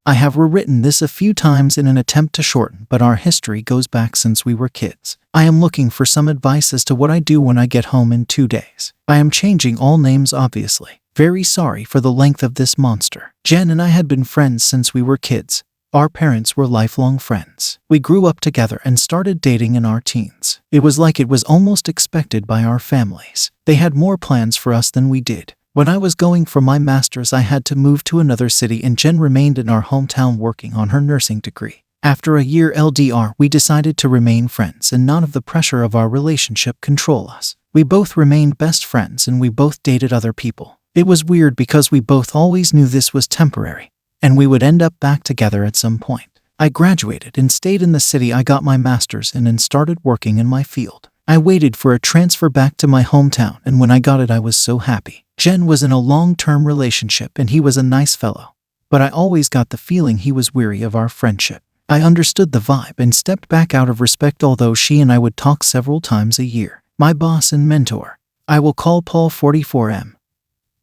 I have rewritten this a few times in an attempt to shorten, but our history goes back since we were kids. I am looking for some advice as to what I do when I get home in 2 days. I am changing all names obviously. Very sorry for the length of this monster. Jen and I had been friends since we were kids. Our parents were lifelong friends. We grew up together and started dating in our teens. It was like it was almost expected by our families. They had more plans for us than we did. When I was going for my master's, I had to move to another city and Jen remained in our hometown working on her nursing degree. After a year LDR, we decided to remain friends and none of the pressure of our relationship control us. We both remained best friends and we both dated other people. It was weird because we both always knew this was temporary and we would end up back together at some point. I graduated and stayed in the city I got my master's in and started working in my field. I waited for a transfer back to my hometown and when I got it I was so happy. Jen was in a long-term relationship and he was a nice fellow, but I always got the feeling he was weary of our friendship. I understood the vibe and stepped back out of respect, although she and I would talk several times a year. My boss and mentor, I will call Paul 44M,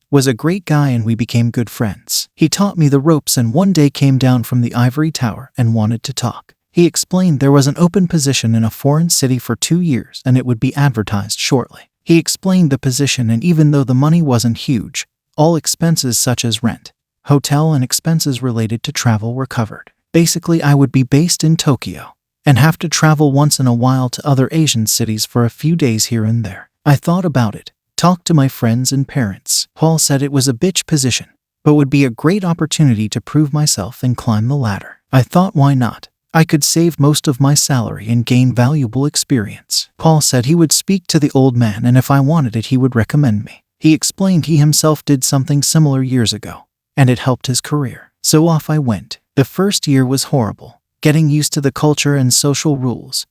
was a great guy and we became good friends. He taught me the ropes and one day came down from the ivory tower and wanted to talk. He explained there was an open position in a foreign city for 2 years and it would be advertised shortly. He explained the position and even though the money wasn't huge, all expenses such as rent, hotel and expenses related to travel were covered. Basically, I would be based in Tokyo and have to travel once in a while to other Asian cities for a few days here and there. I thought about it, talked to my friends and parents. Paul said it was a bitch position, but would be a great opportunity to prove myself and climb the ladder. I thought, why not? I could save most of my salary and gain valuable experience. Paul said he would speak to the old man and if I wanted it he would recommend me. He explained he himself did something similar years ago, and it helped his career. So off I went. The first year was horrible, getting used to the culture and social rules.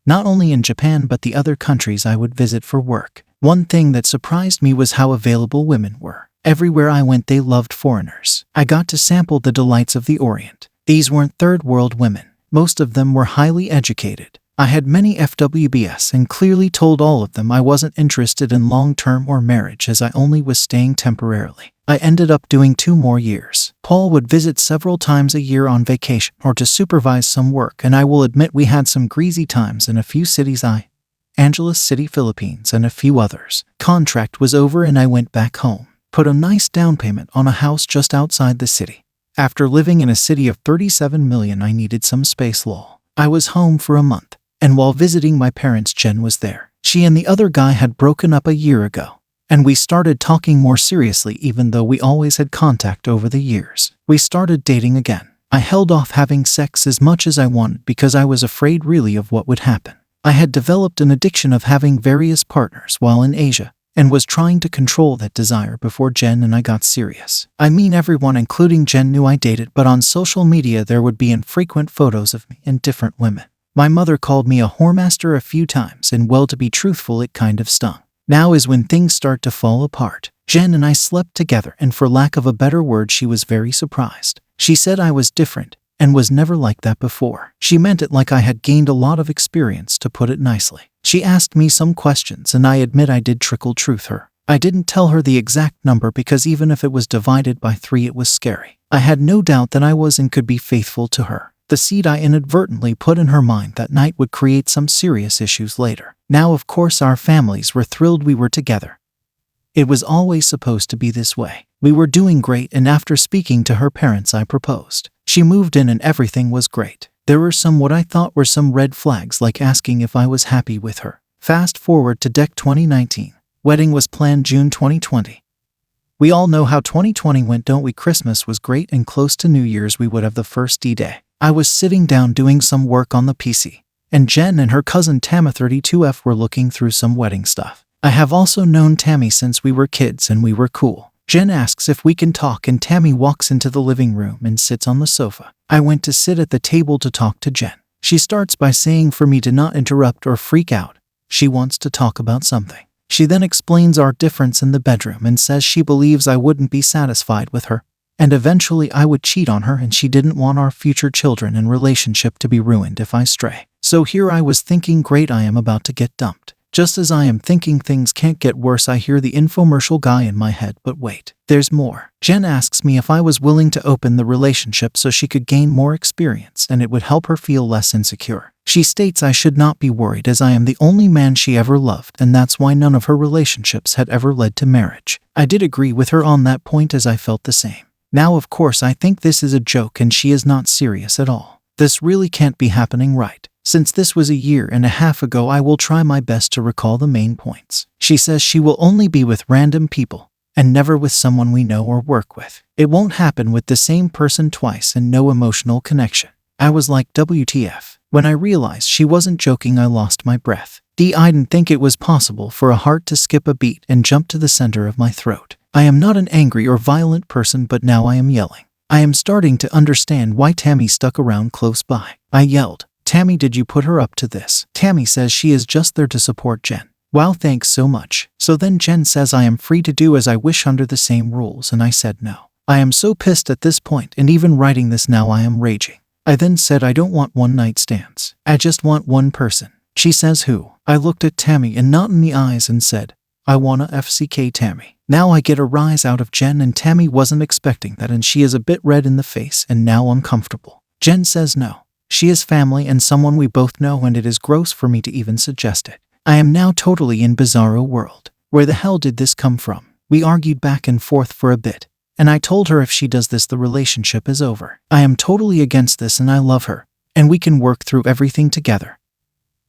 Not only in Japan but the other countries I would visit for work. One thing that surprised me was how available women were. Everywhere I went they loved foreigners. I got to sample the delights of the Orient. These weren't third world women. Most of them were highly educated. I had many FWBs and clearly told all of them I wasn't interested in long-term or marriage as I only was staying temporarily. I ended up doing 2 more years. Paul would visit several times a year on vacation or to supervise some work, and I will admit we had some greasy times in a few cities, Angeles City, Philippines, and a few others. Contract was over and I went back home. Put a nice down payment on a house just outside the city. After living in a city of 37 million, I needed some space. I was home for a month, and while visiting my parents, Jen was there. She and the other guy had broken up a year ago, and we started talking more seriously even though we always had contact over the years. We started dating again. I held off having sex as much as I wanted because I was afraid really of what would happen. I had developed an addiction of having various partners while in Asia, and was trying to control that desire before Jen and I got serious. I mean, everyone including Jen knew I dated, but on social media there would be infrequent photos of me and different women. My mother called me a whoremaster a few times, and well, to be truthful, it kind of stung. Now is when things start to fall apart. Jen and I slept together, and for lack of a better word, she was very surprised. She said I was different and was never like that before. She meant it like I had gained a lot of experience, to put it nicely. She asked me some questions and I admit I did trickle truth her. I didn't tell her the exact number because even if it was divided by 3 it was scary. I had no doubt that I was and could be faithful to her. The seed I inadvertently put in her mind that night would create some serious issues later. Now of course our families were thrilled we were together. It was always supposed to be this way. We were doing great, and after speaking to her parents I proposed. She moved in and everything was great. There were some what I thought were some red flags, like asking if I was happy with her. Fast forward to 2019. Wedding was planned June 2020. We all know how 2020 went, don't we? Christmas was great, and close to New Year's we would have the first D-Day. I was sitting down doing some work on the PC, and Jen and her cousin Tama32F were looking through some wedding stuff. I have also known Tammy since we were kids and we were cool. Jen asks if we can talk and Tammy walks into the living room and sits on the sofa. I went to sit at the table to talk to Jen. She starts by saying for me to not interrupt or freak out. She wants to talk about something. She then explains our difference in the bedroom and says she believes I wouldn't be satisfied with her, and eventually I would cheat on her, and she didn't want our future children and relationship to be ruined if I stray. So here I was thinking, great, I am about to get dumped. Just as I am thinking things can't get worse, I hear the infomercial guy in my head, but wait, there's more. Jen asks me if I was willing to open the relationship so she could gain more experience and it would help her feel less insecure. She states I should not be worried as I am the only man she ever loved, and that's why none of her relationships had ever led to marriage. I did agree with her on that point as I felt the same. Now, of course, I think this is a joke and she is not serious at all. This really can't be happening, right? Since this was a year and a half ago, I will try my best to recall the main points. She says she will only be with random people and never with someone we know or work with. It won't happen with the same person twice and no emotional connection. I was like, WTF. When I realized she wasn't joking, I lost my breath. I didn't think it was possible for a heart to skip a beat and jump to the center of my throat. I am not an angry or violent person, but now I am yelling. I am starting to understand why Tammy stuck around close by. I yelled, Tammy, did you put her up to this? Tammy says she is just there to support Jen. Wow, thanks so much. So then Jen says I am free to do as I wish under the same rules, and I said no. I am so pissed at this point, and even writing this now I am raging. I then said I don't want one-night stands. I just want one person. She says who? I looked at Tammy and not in the eyes and said, I wanna FCK Tammy. Now I get a rise out of Jen, and Tammy wasn't expecting that, and she is a bit red in the face and now uncomfortable. Jen says no. She is family and someone we both know, and it is gross for me to even suggest it. I am now totally in bizarro world. Where the hell did this come from? We argued back and forth for a bit, and I told her if she does this, the relationship is over. I am totally against this and I love her, and we can work through everything together.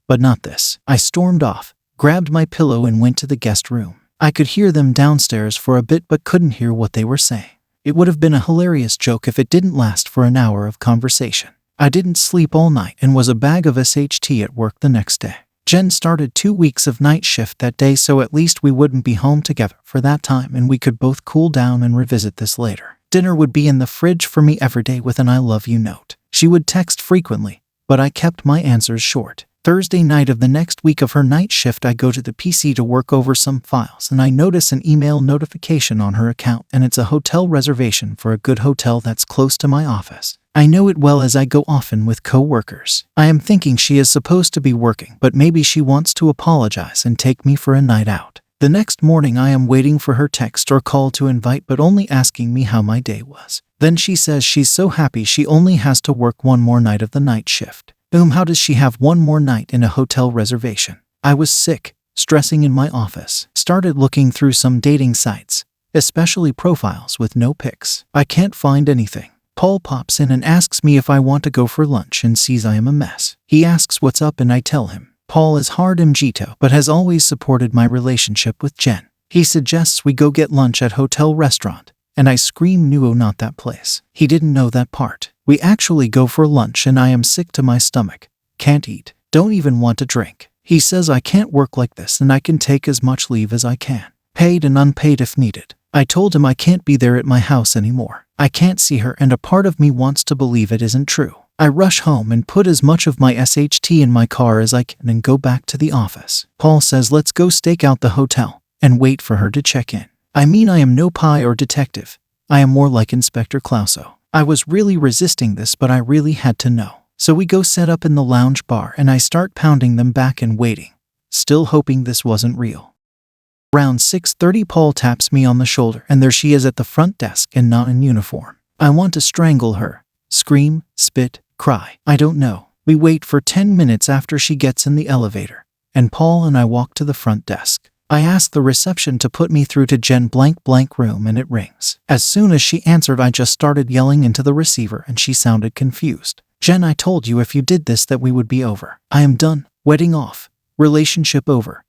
But not this. I stormed off, grabbed my pillow and went to the guest room. I could hear them downstairs for a bit but couldn't hear what they were saying. It would have been a hilarious joke if it didn't last for an hour of conversation. I didn't sleep all night and was a bag of SHT at work the next day. Jen started 2 weeks of night shift that day, so at least we wouldn't be home together for that time and we could both cool down and revisit this later. Dinner would be in the fridge for me every day with an I love you note. She would text frequently, but I kept my answers short. Thursday night of the next week of her night shift, I go to the PC to work over some files and I notice an email notification on her account, and it's a hotel reservation for a good hotel that's close to my office. I know it well as I go often with co-workers. I am thinking she is supposed to be working, but maybe she wants to apologize and take me for a night out. The next morning I am waiting for her text or call to invite, but only asking me how my day was. Then she says she's so happy she only has to work one more night of the night shift. How does she have one more night in a hotel reservation? I was sick, stressing in my office. Started looking through some dating sites, especially profiles with no pics. I can't find anything. Paul pops in and asks me if I want to go for lunch and sees I am a mess. He asks what's up and I tell him. Paul is hard mjito but has always supported my relationship with Jen. He suggests we go get lunch at hotel restaurant, and I scream no, not that place. He didn't know that part. We actually go for lunch and I am sick to my stomach. Can't eat. Don't even want to drink. He says I can't work like this and I can take as much leave as I can, paid and unpaid if needed. I told him I can't be there at my house anymore. I can't see her, and a part of me wants to believe it isn't true. I rush home and put as much of my SHT in my car as I can and go back to the office. Paul says let's go stake out the hotel and wait for her to check in. I mean, I am no pie or detective. I am more like Inspector Clouseau. I was really resisting this, but I really had to know. So we go set up in the lounge bar and I start pounding them back and waiting, still hoping this wasn't real. Around 6:30 Paul taps me on the shoulder and there she is at the front desk and not in uniform. I want to strangle her, scream, spit, cry. I don't know. We wait for 10 minutes after she gets in the elevator, and Paul and I walk to the front desk. I ask the reception to put me through to Jen blank room and it rings. As soon as she answered I just started yelling into the receiver and she sounded confused. Jen, I told you if you did this that we would be over. I am done. Wedding off. Relationship over.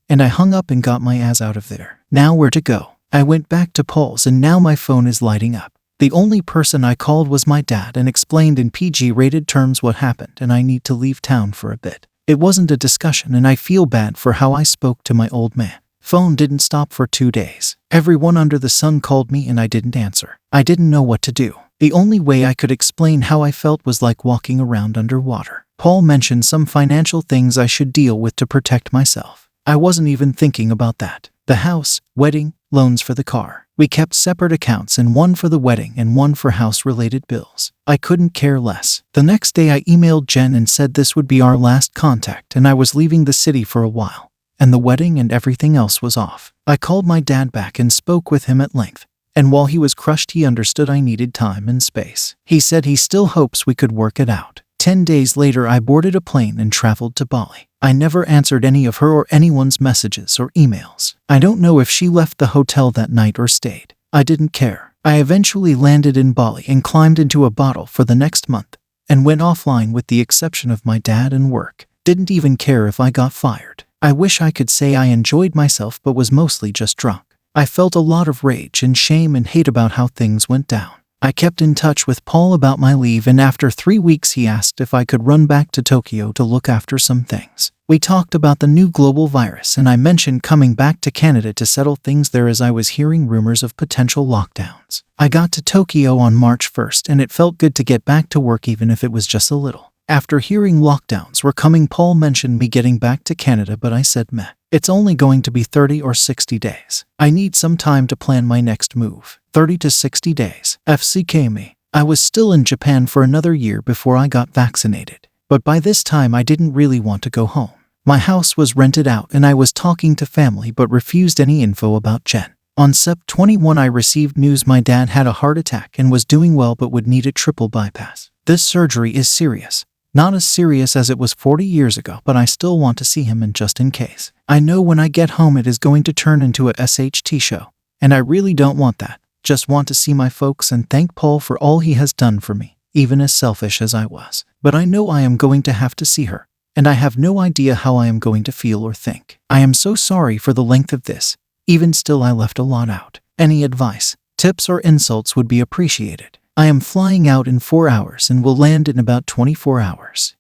And I hung up and got my ass out of there. Now where to go? I went back to Paul's and now my phone is lighting up. The only person I called was my dad and explained in PG-rated terms what happened and I need to leave town for a bit. It wasn't a discussion and I feel bad for how I spoke to my old man. Phone didn't stop for 2 days. Everyone under the sun called me and I didn't answer. I didn't know what to do. The only way I could explain how I felt was like walking around underwater. Paul mentioned some financial things I should deal with to protect myself. I wasn't even thinking about that. The house, wedding, loans for the car. We kept separate accounts, and one for the wedding and one for house-related bills. I couldn't care less. The next day I emailed Jen and said this would be our last contact and I was leaving the city for a while. and the wedding and everything else was off. I called my dad back and spoke with him at length. And while he was crushed, he understood I needed time and space. He said he still hopes we could work it out. 10 days later, I boarded a plane and traveled to Bali. I never answered any of her or anyone's messages or emails. I don't know if she left the hotel that night or stayed. I didn't care. I eventually landed in Bali and climbed into a bottle for the next month and went offline with the exception of my dad and work. Didn't even care if I got fired. I wish I could say I enjoyed myself but was mostly just drunk. I felt a lot of rage and shame and hate about how things went down. I kept in touch with Paul about my leave, and after 3 weeks he asked if I could run back to Tokyo to look after some things. We talked about the new global virus, and I mentioned coming back to Canada to settle things there as I was hearing rumors of potential lockdowns. I got to Tokyo on March 1st, and it felt good to get back to work even if it was just a little. After hearing lockdowns were coming, Paul mentioned me getting back to Canada, but I said meh. It's only going to be 30 or 60 days. I need some time to plan my next move. 30 to 60 days. FCK me. I was still in Japan for another year before I got vaccinated. But by this time I didn't really want to go home. My house was rented out and I was talking to family but refused any info about Jen. On Sep 21 I received news my dad had a heart attack and was doing well but would need a triple bypass. This surgery is serious. Not as serious as it was 40 years ago, but I still want to see him, and just in case. I know when I get home it is going to turn into a SHT show, and I really don't want that. Just want to see my folks and thank Paul for all he has done for me, even as selfish as I was. But I know I am going to have to see her, and I have no idea how I am going to feel or think. I am so sorry for the length of this. Even still, I left a lot out. Any advice, tips, or insults would be appreciated. I am flying out in 4 hours and will land in about 24 hours.